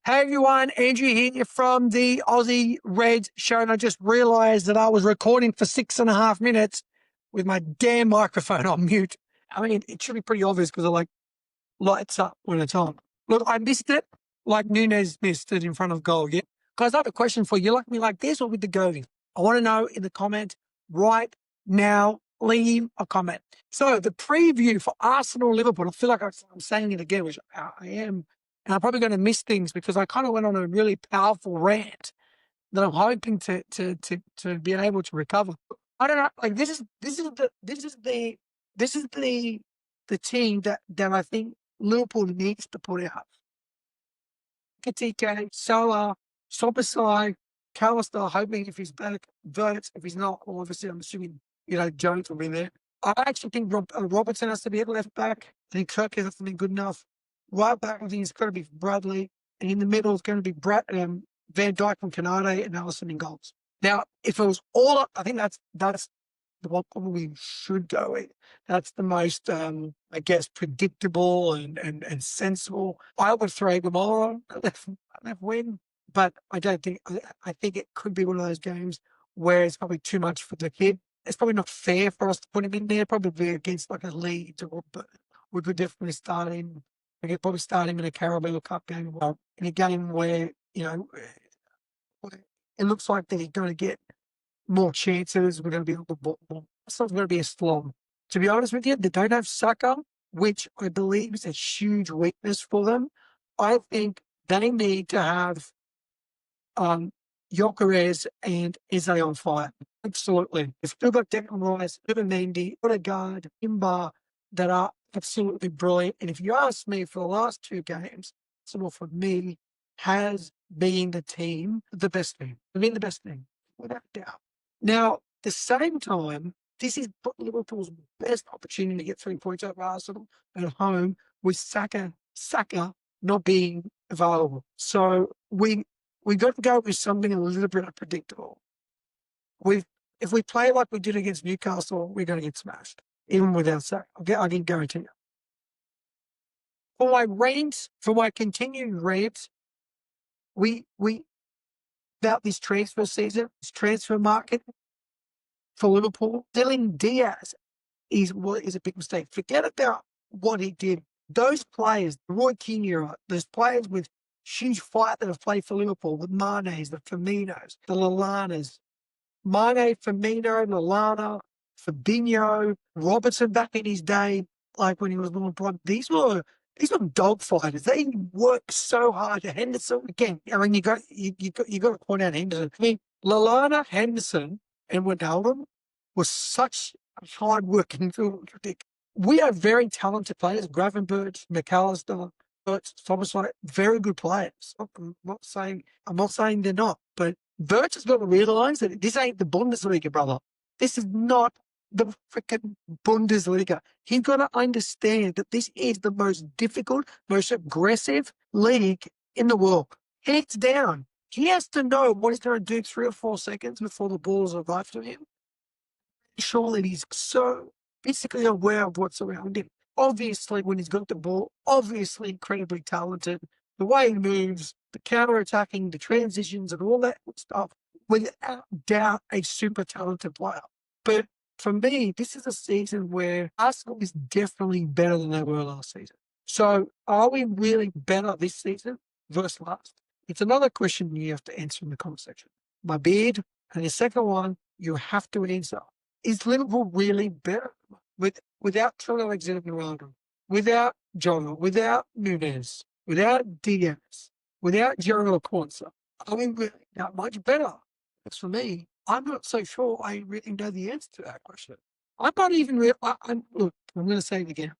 Hey everyone, Andrew here from the Aussie Reds show, and I just realised that I was recording for 6.5 minutes with my damn microphone on mute. I mean, it should be pretty obvious because it lights up when it's on. Look, I missed it like Nunez missed it in front of goal. Yeah, guys, I have a question for you. You like me like this or with the goalie? I want to know in the comment right now. Leave a comment. So the preview for Arsenal Liverpool. I feel like I'm saying it again, which I am. And I'm probably going to miss things because I kind of went on a really powerful rant that I'm hoping to be able to recover. I don't know. Like this is the team that I think Liverpool needs to put out. Katike, Salah, Sopasai, Callister, hoping if he's back, Verts, if he's not, well, obviously I'm assuming, Jones will be there. I actually think Robertson has to be at left back. I think Kirk has to be good enough. Right back, I think it's got to be Bradley. And in the middle, it's going to be Van Dijk and Canade and Allison in goals. Now, if it was all up, I think that's what probably should go in. That's the most, I guess, predictable and sensible. I would throw Gamora left wing, but I don't think. I think it could be one of those games where it's probably too much for the kid. It's probably not fair for us to put him in there. Probably against like a Leeds, but we could definitely start him. We could probably start him in a Carabao Cup game, or in a game where it looks like that he's going to get more chances. We're going to be able to ball. It's not going to be a slog. To be honest with you, they don't have Saka, which I believe is a huge weakness for them. I think they need to have Gyökeres and Eze on fire. Absolutely. They've still got Declan Rice, Mendy, Odegaard, Imba that are absolutely brilliant. And if you ask me, for the last two games, Arsenal for me has been the best team. They've been the best team, without doubt. Now, at the same time, this is Liverpool's best opportunity to get 3 points over Arsenal at home with Saka not being available. So we got to go with something a little bit unpredictable. If we play like we did against Newcastle, we're going to get smashed, even without Saka. I can guarantee you. For my continued rants, we about this transfer season, this transfer market for Liverpool, selling Diaz is a big mistake. Forget about what he did. Those players, Roy Keane era, those players with huge fight that have played for Liverpool, the Manes, the Firminos, the Lallanas, Mane, Firmino, Lallana, Fabinho, Robertson back in his day, like when he was little bro. These were dog fighters. They worked so hard. Henderson, again, I mean, you got to point out Henderson. I mean, Lallana, Henderson, and Wijnaldum was such hard working. We are very talented players. Gravenberch, McAllister, Thomas, very good players. I'm not saying they're not, but Birch has got to realise that this ain't the Bundesliga, brother. This is not the freaking Bundesliga. He's got to understand that this is the most difficult, most aggressive league in the world. Hands down. He has to know what he's going to do 3 or 4 seconds before the ball's arrived to him. Sure that he's so basically aware of what's around him. Obviously, when he's got the ball, obviously incredibly talented. The way he moves, the counter-attacking, the transitions and all that stuff, without doubt, a super talented player. But for me, this is a season where Arsenal is definitely better than they were last season. So are we really better this season versus last? It's another question you have to answer in the comment section. My beard, and the second one, you have to answer. Is Liverpool really better without Trent Alexander-Arnold, without Jota, without Nunez, without Diaz, without Jerome Quansah? Are we really that much better? As for me, I'm not so sure I really know the answer to that question. I'm not even look, I'm going to say it again.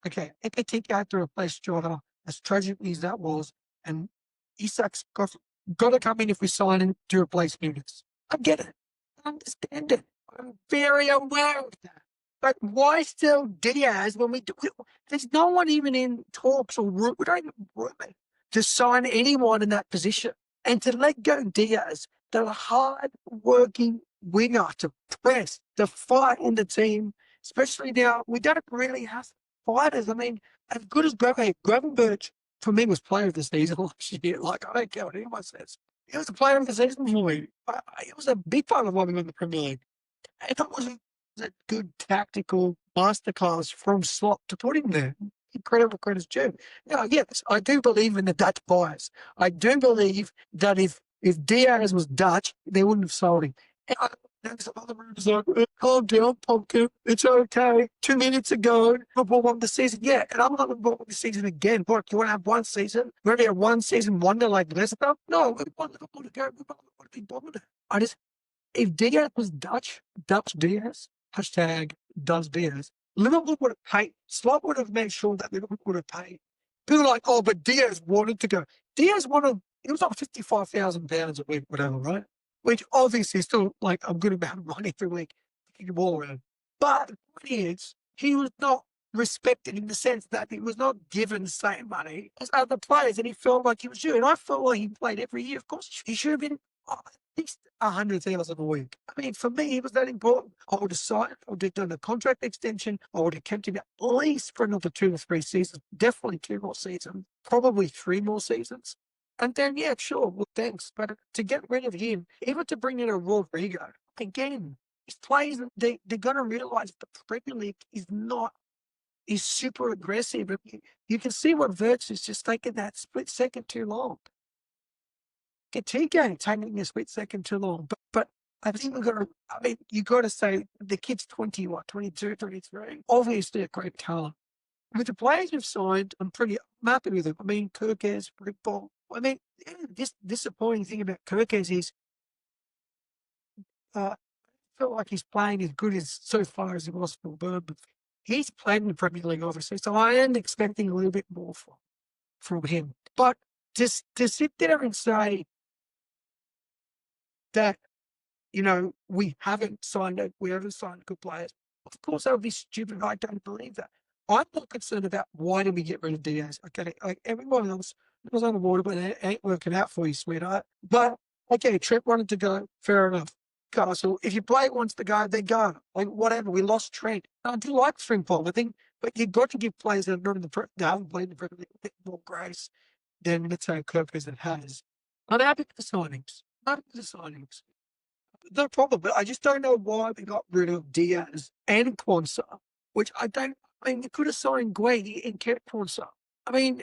Okay, Ekatike had to replace Jota, as tragically as that was, and Isak's got to come in if we sign him to replace Nunez. I get it. I understand it. I'm very aware of that. But why still Diaz when we do? There's no one even in talks or we don't even room it to sign anyone in that position. And to let go Diaz, the hard-working winger to press, to fight in the team, especially now, we don't really have fighters. I mean, as good as Gravenberch for me, was player of the season last year. Like, I don't care what anyone says. He was the player of the season for me. It was a big part of why we won the Premier League. And it wasn't a good tactical masterclass from Slot to put him there. Incredible credit's due. Now, yes, I do believe in the Dutch bias. I do believe that if Diaz was Dutch, they wouldn't have sold him. And there's some other rumors like, calm down, pumpkin. It's okay. 2 minutes ago, Liverpool won the season. Yeah, and I'm not going to win the season again. What, you want to have one season? You want to have one season wonder like Leicester? No, we want Liverpool to go. We want to be bothered. If Diaz was Dutch Diaz, hashtag does Diaz, Liverpool would have paid, Slot would have made sure that Liverpool would have paid. People are like, oh, but Diaz wanted to go. Diaz wanted, it was like £55,000 a week, whatever, right? Which obviously is still like a good amount of money every week to kick the ball around. But the point is, he was not respected in the sense that he was not given the same money as other players, and he felt like he was due. And I felt like he played every year. Of course, he should have been at least 100,000 a week. I mean, for me, he was that important. I would have signed, I would have done a contract extension. I would have kept him at least for another 2 to 3 seasons, definitely 2 more seasons, probably 3 more seasons. And then, yeah, sure, well, thanks. But to get rid of him, even to bring in a Rodrigo, again, his players, they're going to realize the Premier League is super aggressive. You can see what Virts is just taking that split second too long. Gettigo taking a split second too long. But I think you got to say the kid's 20, 22, 23. Obviously a great talent. With the players we've signed, I'm happy with them. I mean, Kirkes, Rickball. I mean, this disappointing thing about Kirkes is I feel like he's playing as good as so far as he was for Bournemouth. He's played in the Premier League, obviously, so I am expecting a little bit more from him. But just to sit there and say that, we haven't signed good players. Of course, that would be stupid. I don't believe that. I'm not concerned about why did we get rid of Diaz. Okay, like everyone else was on the water, but it ain't working out for you, sweetheart. But okay, Trent wanted to go. Fair enough. Castle, if your player wants to go, they go. Like whatever. We lost Trent. I do like Frimpong, I think, but you've got to give players that are not in that haven't played in the Premier League a bit more grace than let's say Kirk as it has. I'm happy with the signings. No problem, but I just don't know why we got rid of Diaz and Quansah, which I mean, you could have signed Guehi and kept Quansah. I mean,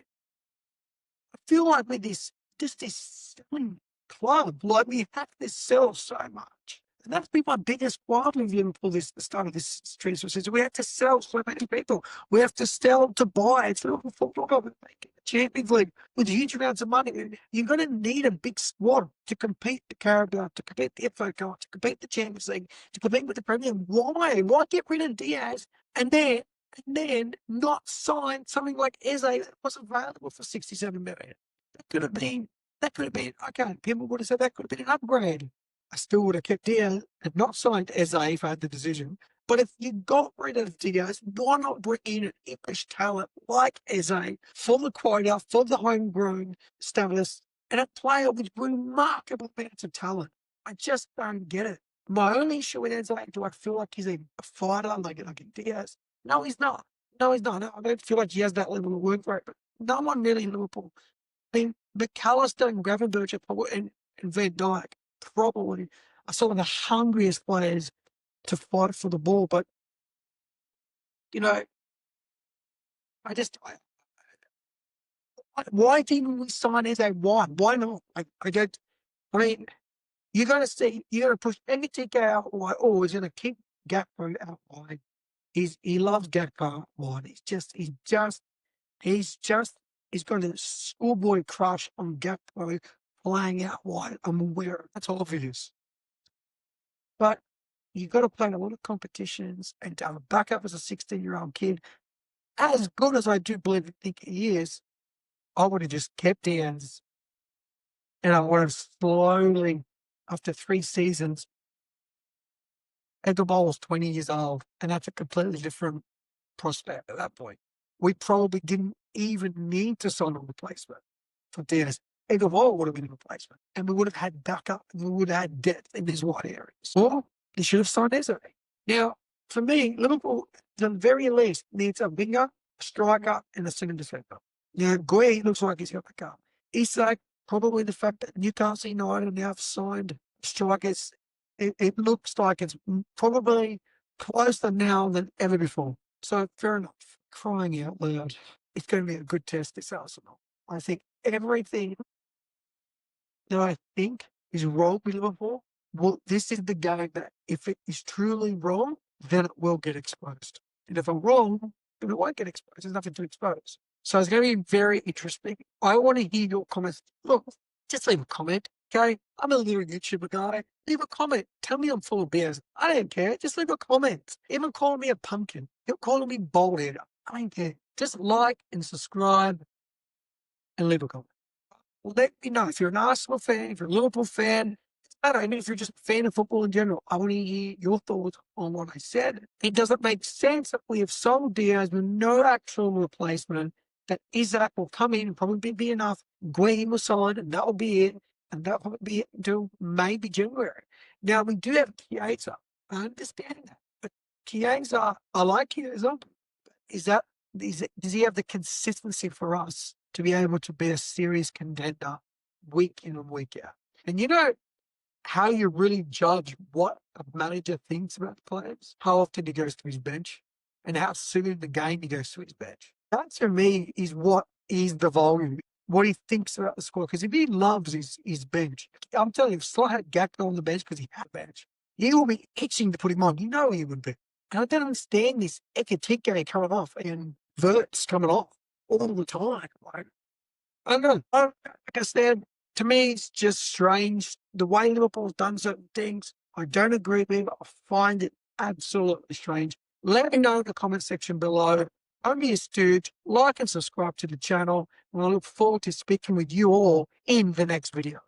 I feel like with this selling club, like we have to sell so much. And that's been my biggest problem with Liverpool the start of this transfer season. We have to sell so many people. We have to sell to buy. It's Liverpool Football Club making the Champions League with huge amounts of money. You're going to need a big squad to compete the Carabao, to compete the FA Cup, to compete the Champions League, to compete with the Premier League. Why? Why get rid of Diaz and then not sign something like Eze that was available for 67 million? That could have been, okay, people would have said that could have been an upgrade. I still would have kept Diaz and not signed Eze if I had the decision. But if you got rid of Diaz, why not bring in an English talent like Eze for the quota, for the homegrown status, and a player with remarkable amounts of talent? I just don't get it. My only issue with Eze, do I feel like he's a fighter like a Diaz? No, he's not. No, he's not. No, I don't feel like he has that level of work rate. But no one really in Liverpool. I mean, McAllister and Gravenberch and Van Dijk probably are some of the hungriest players to fight for the ball. But, I just, why didn't we sign as a why? Why not? I don't, I mean, you're going to push Engetike out wide, or he's going to keep Gakpo out wide. He loves Gakpo out wide. He's got a schoolboy crush on Gakpo playing out wide. I'm aware. That's obvious. But you've got to play in a lot of competitions and to have a backup as a 16-year-old kid. As good as I do think he is, I would have just kept Diaz and I would have slowly, after 3 seasons, Edgar was 20 years old, and that's a completely different prospect at that point. We probably didn't even need to sign a replacement for Diaz. Edgar would have been a replacement, and we would have had backup, and we would have had depth in these wide areas. Or they should have signed Eze. Now, for me, Liverpool, at the very least, needs a winger, a striker, and a centre defender. Now, Gray looks like he's got the cup. Isak, probably the fact that Newcastle United now have signed strikers, it looks like it's probably closer now than ever before. So fair enough. Crying out loud. It's going to be a good test, this Arsenal. I think everything that I think is wrong with Liverpool, well, this is the game that if it is truly wrong, then it will get exposed. And if I'm wrong, then it won't get exposed. There's nothing to expose. So it's going to be very interesting. I want to hear your comments. Look, just leave a comment, okay? I'm a little YouTuber guy. Leave a comment. Tell me I'm full of beers. I don't care. Just leave a comment. Even calling me a pumpkin. You're calling me bald-headed. I don't care. Just like and subscribe and leave a comment. Well, let me know if you're an Arsenal fan, if you're a Liverpool fan. I don't know if you're just a fan of football in general. I want to hear your thoughts on what I said. It doesn't make sense that we have sold Diaz with no actual replacement. That Isaac will come in and probably be enough. Green will sign, and that will be it. And that will be it until maybe January. Now, we do have Chiesa. I understand that. But Chiesa, I like Chiesa. Is that does he have the consistency for us to be able to be a serious contender week in and week out? And you know how you really judge what a manager thinks about the players? How often he goes to his bench and how soon in the game he goes to his bench. That to me is what is the volume, what he thinks about the squad. Because if he loves his bench, I'm telling you, if Sly had Gakpo on the bench because he had a bench, he will be itching to put him on. You know he would be. And I don't understand this Ekatike coming off and Verts coming off all the time. Like, I don't know. Like I said, to me, it's just strange. The way Liverpool's done certain things, I don't agree with. I find it absolutely strange. Let me know in the comment section below. Don't be a stooge. Like and subscribe to the channel. And I look forward to speaking with you all in the next video.